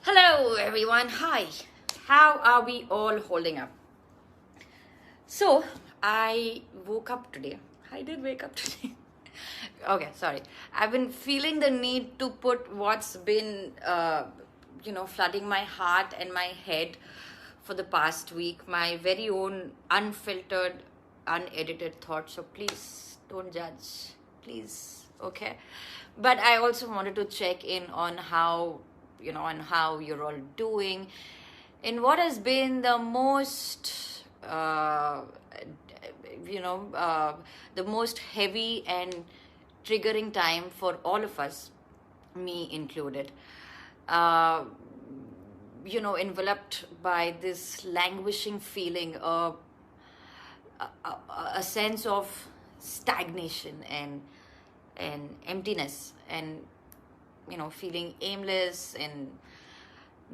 Hello, everyone. Hi. How are we all holding up? So, I woke up today. I did wake up today. Okay, sorry. I've been feeling the need to put what's been, flooding my heart and my head for the past week, my very own unfiltered, unedited thoughts. So, please don't judge. Please. Okay. But I also wanted to check in on how you're all doing in what has been the most you know the most heavy and triggering time for all of us, me included. uh, Enveloped by this languishing feeling, a sense of stagnation and emptiness, and feeling aimless and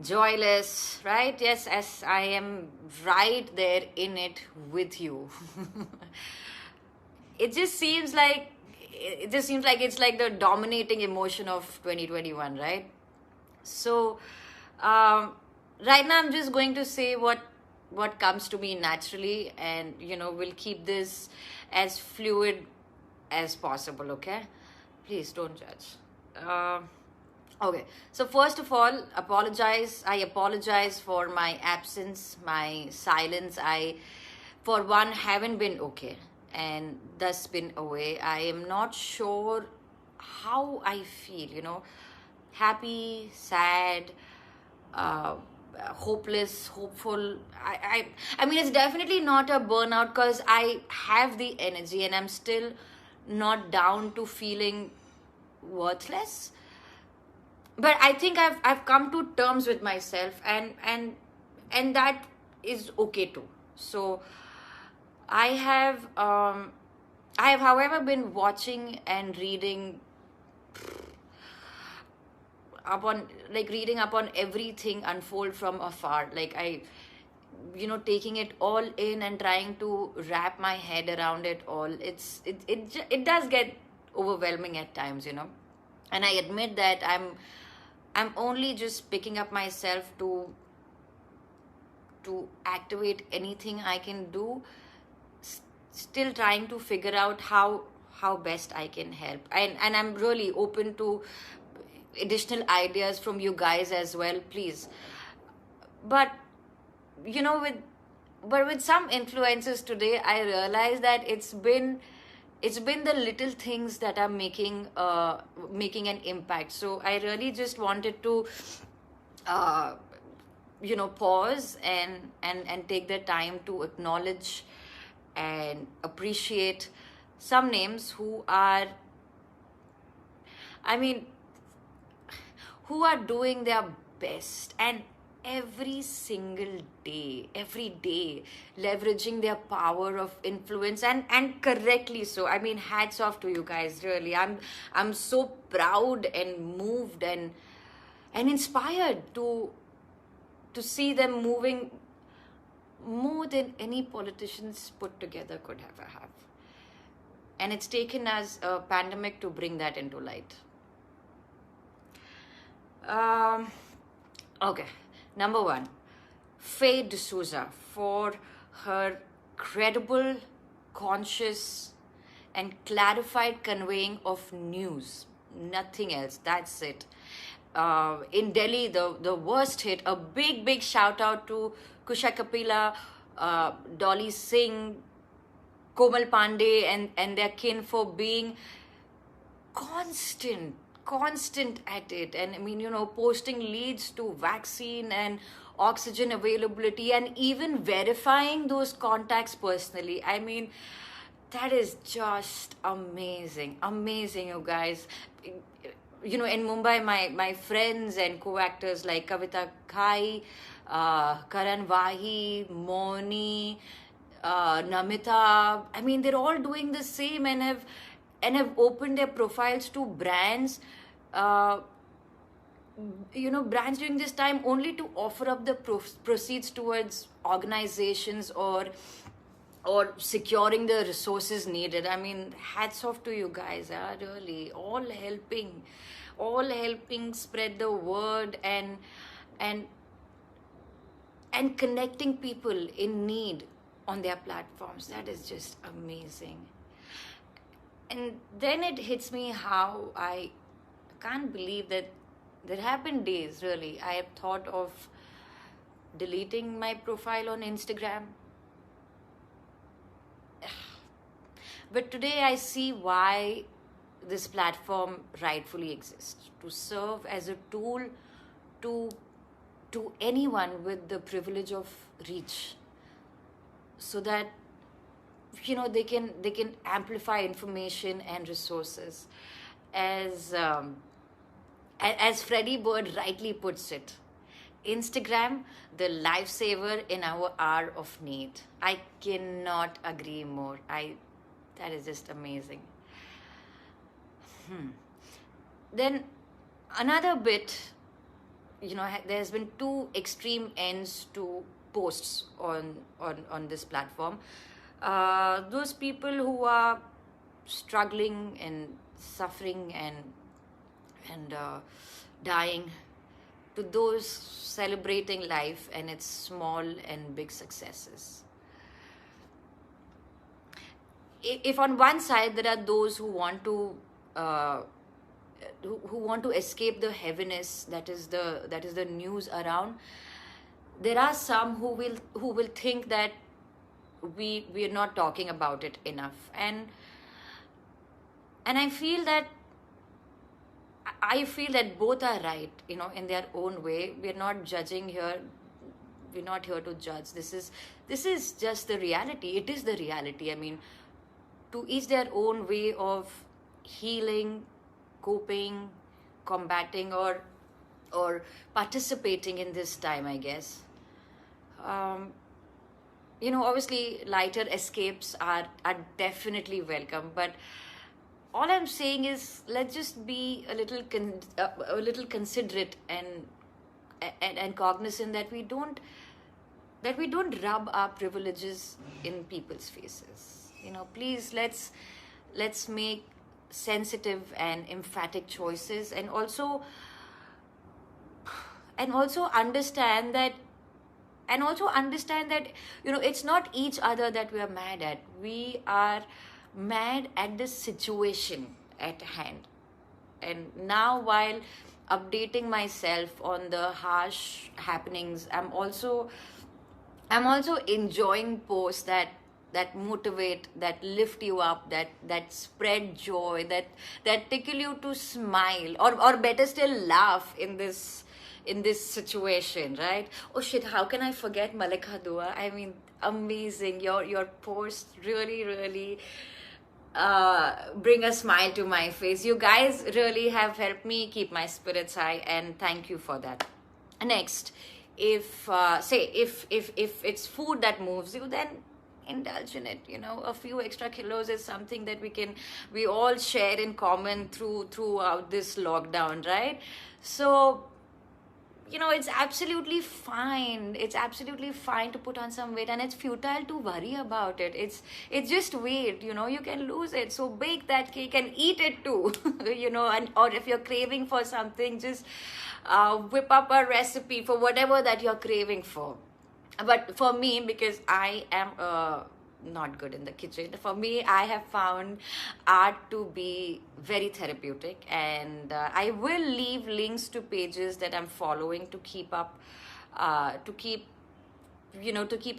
joyless, right? Yes, as I am right there in it with you. It just seems like it's like the dominating emotion of 2021, right? So, um, right now I'm just going to say what comes to me naturally, and we'll keep this as fluid as possible. Okay, please don't judge. Okay, so first of all, I apologize for my absence, my silence. I, for one, haven't been okay and thus been away. I am not sure how I feel, happy, sad, uh, hopeless, hopeful. I mean, it's definitely not a burnout because I have the energy and I'm still not down to feeling worthless. But I think I've come to terms with myself, and that is okay too. So I have however been watching and reading reading up on everything unfold from afar. Like I taking it all in and trying to wrap my head around it all. It does get overwhelming at times, and I admit that I'm only just picking up myself to activate anything I can do, still trying to figure out how best I can help. And I'm really open to additional ideas from you guys as well, please. But you know with with some influences today, I realized that it's been the little things that are making an impact. So I really just wanted to uh, pause and take the time to acknowledge and appreciate some names who are, I mean, who are doing their best, and every day leveraging their power of influence, and correctly so. I mean, hats off to you guys, really. I'm so proud and moved and inspired to see them moving more than any politicians put together could ever have. And it's taken us a pandemic to bring that into light. um Okay, number one, Faye D'Souza, for her credible, conscious, and clarified conveying of news. Nothing else. That's it. In Delhi, the worst hit. A big shout out to Kusha Kapila, Dolly Singh, Komal Pandey, and their kin for being constant at it. And I mean, posting leads to vaccine and oxygen availability, and even verifying those contacts personally. I mean, that is just amazing, you guys. In Mumbai, my friends and co-actors like Kavita Khai, Karan Vahi, Moni, Namita, I mean, they're all doing the same, and have opened their profiles to brands, uh, brands during this time, only to offer up the proceeds towards organizations or securing the resources needed. I mean, hats off to you guys, really, all helping spread the word, and and connecting people in need on their platforms. That is just amazing. And then it hits me how I can't believe that there have been days, really, I have thought of deleting my profile on Instagram. But today I see why this platform rightfully exists, to serve as a tool to anyone with the privilege of reach, so that they can amplify information and resources, as as Freddie Bird rightly puts it, Instagram, the lifesaver in our hour of need. I cannot agree more. I That is just amazing. Then another bit, there's been two extreme ends to posts on this platform. Those people who are struggling and suffering and dying, to those celebrating life and its small and big successes. If on one side there are those who want to escape the heaviness that is the news around, there are some who will think that we are not talking about it enough, and I feel that both are right, in their own way. We're not judging here. We're not here to judge. This is just the reality. It is the reality. I mean, to each their own way of healing, coping, combating, or participating in this time, I guess. Obviously lighter escapes are definitely welcome, but all I'm saying is, let's just be a little considerate and cognizant that we don't rub our privileges in people's faces. Please, let's make sensitive and emphatic choices, and also understand that it's not each other that we are mad at. We are mad at the situation at hand. And now, while updating myself on the harsh happenings, I'm also enjoying posts that motivate, that lift you up, that spread joy, that tickle you to smile, or better still, laugh in this situation, right? Oh shit, how can I forget Malika Dua? I mean, amazing. Your posts really, really bring a smile to my face. You guys really have helped me keep my spirits high, and thank you for that. Next, if it's food that moves you, then indulge in it. A few extra kilos is something that we all share in common throughout this lockdown, right? So it's absolutely fine. It's absolutely fine to put on some weight, and it's futile to worry about it. It's just weight. You can lose it. So bake that cake and eat it too. Or if you're craving for something, just whip up a recipe for whatever that you're craving for. But for me, because I am not good in the kitchen, for me, I have found art to be very therapeutic, and I will leave links to pages that I'm following to keep up, to keep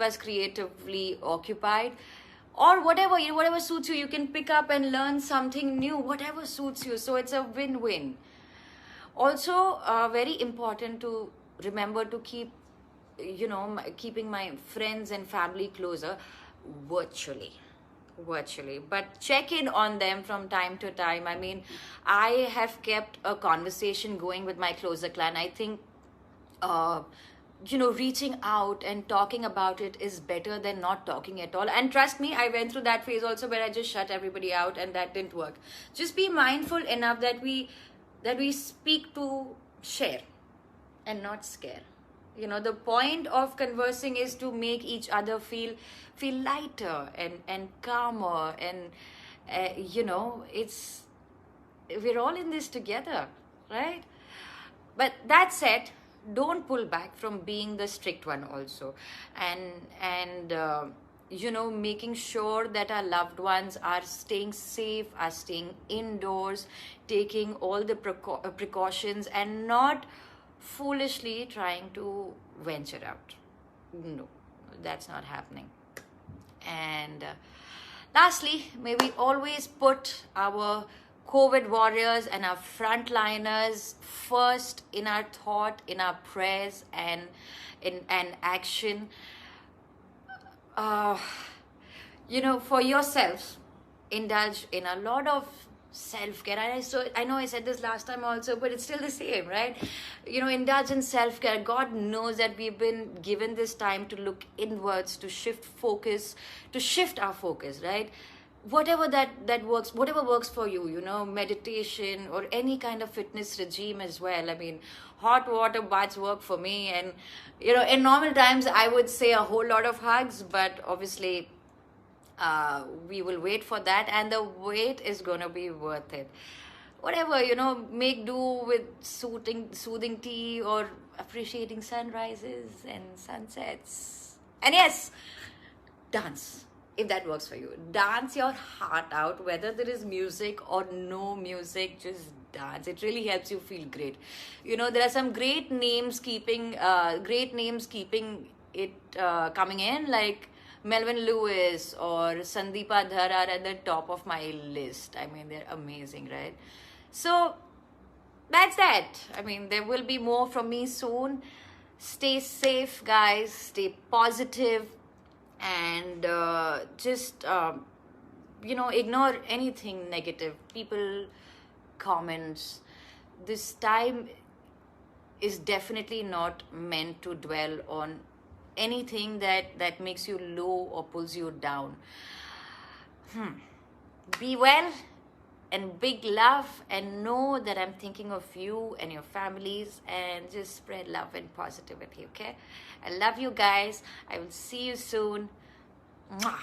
us creatively occupied, or whatever suits you. You can pick up and learn something new, whatever suits you. So it's a win-win. Also, very important to remember to keeping my friends and family closer virtually, but check in on them from time to time. I mean, I have kept a conversation going with my closer clan. I think reaching out and talking about it is better than not talking at all. And trust me, I went through that phase also, where I just shut everybody out, and that didn't work. Just be mindful enough that we speak to share and not scare. The point of conversing is to make each other feel lighter and calmer, and we're all in this together, right? But that said, don't pull back from being the strict one also. And making sure that our loved ones are staying safe, are staying indoors, taking all the precautions, and not foolishly trying to venture out. No, that's not happening. And lastly, may we always put our COVID warriors and our frontliners first in our thought, in our prayers, and in action. uh, for yourself, indulge in a lot of self-care. I know I said this last time also, but it's still the same, right? Indulge in self-care. God knows that we've been given this time to look inwards, to shift our focus, right? Whatever that works, whatever works for you, meditation or any kind of fitness regime as well. I mean, hot water baths work for me, and in normal times I would say a whole lot of hugs, but obviously we will wait for that, and the wait is gonna be worth it. Whatever, make do with soothing tea, or appreciating sunrises and sunsets. And yes, dance, if that works for you. Dance your heart out, whether there is music or no music. Just dance. It really helps you feel great. There are some great names keeping it coming in, like Melvin Lewis or Sandeepa Dhar are at the top of my list. I mean, they're amazing, right? So that's that. I mean, there will be more from me soon. Stay safe, guys. Stay positive, and just ignore anything negative. People, comments. This time is definitely not meant to dwell on anything that makes you low or pulls you down. Be well, and big love, and know that I'm thinking of you and your families, and just spread love and positivity, okay? I love you guys. I will see you soon. Mwah.